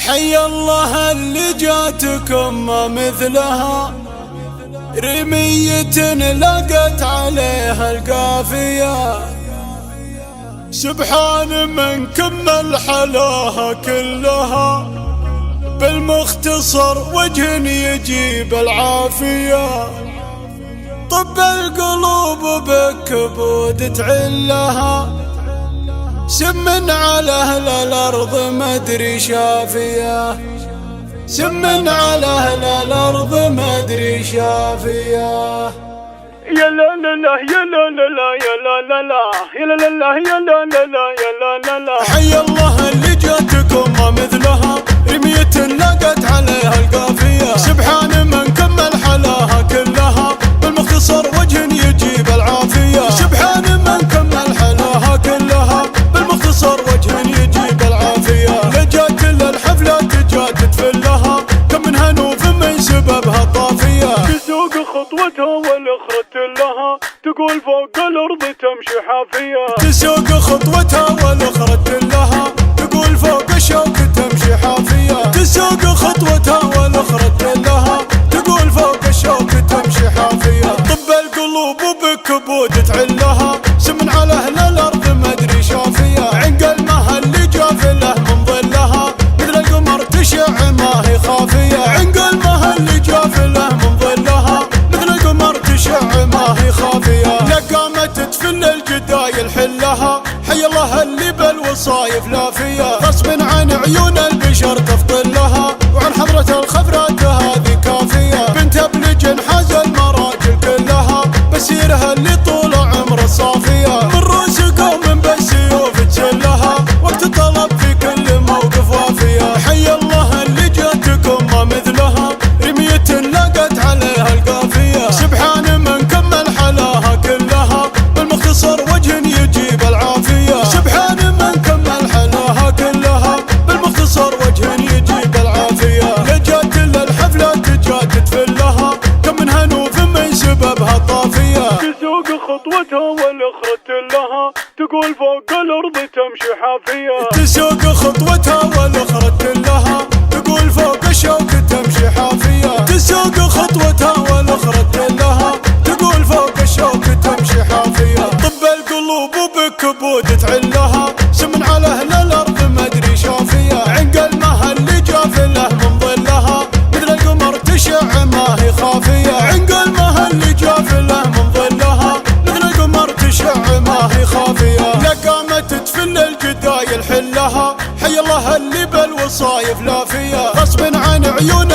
حي الله اللي جاتكم ما مثلها، رمية لقت عليها القافية. سبحان من كمل حلاها كلها، بالمختصر وجه يجيب العافية. طب القلوب بكبود تعلها، سم على أهل الأرض مدري شافية. سم على أهل الأرض مدري شافية. يا لا لا لا يا لا لا لا يا لا لا لا يا لا لا لا يا لا لا لا يا لا لا لا. حي الله اللي جاتكم ما مثلها، رمية لقت عليها القافية. سبحان من كمل حلاها كلها، بالمختصر وجه يجيب العافية. سبحان من كمل حلاها كلها، بالمختصر وجه يجيب العافية. لجات للحفلة جات تفلها، كم من هنوف من سببها طافية. تسوق خطوتها والأخرة لها، تقول فوق الأرض تمشي حافية. تسوق خطوتها والأخرة لها، تقول فوق الشوك تمشي حافية. تسوق خطوتها والأخرة لها، تقول فوق الشوك تمشي حافية. طب القلوب بكبود تعلها، سمن على أهل الأرض مدري شافية. عنقل ما اللي جافله من ظلها، مثل القمر تشع ما هي خافية. عنقل ما اللي جافله من ظلها، مثل القمر تشع ما هي خافية. لقامت تفل الجدايل حلها، حي الله اللي بالوصايف لافية. غصب عن عيون البشر تفضلها، وعن حضرة الخفرات هذه كافية. بنت ابلج حاز المراجل كلها، بسيرها اللي طول عمر صافية. من روس قوم بالسيوف تسلها، وقت طلب في كل موقف وافية. حي الله اللي جاتكم ما مثلها، رمية لقت عليها القافية. سبحان من كمل حلاها كلها، بالمختصر وجه يجيب العافية. سبحان من كمل حلاها كلها، بالمختصر وجه يجيب العافية. لجات للحفلة جات تفلها، كم من هنوف من سببها طافية. تسوق خطوتها والأخرة لها، تقول فوق الأرض تمشي حافية. تسوق خطوتها والأخرة لها، تقول فوق الشوك تمشي حافية. تسوق خطوتها والأخرة لها، تقول فوق الشوك تمشي حافية. طب القلوب بكبود تعلها، سمن على أهل الأرض مدري شافية. عنقل ما اللي جافله من ظلها، مثل القمر تشع ما هي خافية. عنقل ما اللي جافله من ظلها، مثل القمر تشع ما هي خافية. لقامت تفل الجدايل حلها، حي الله اللي بالوصايف لافية. غصب عن عيون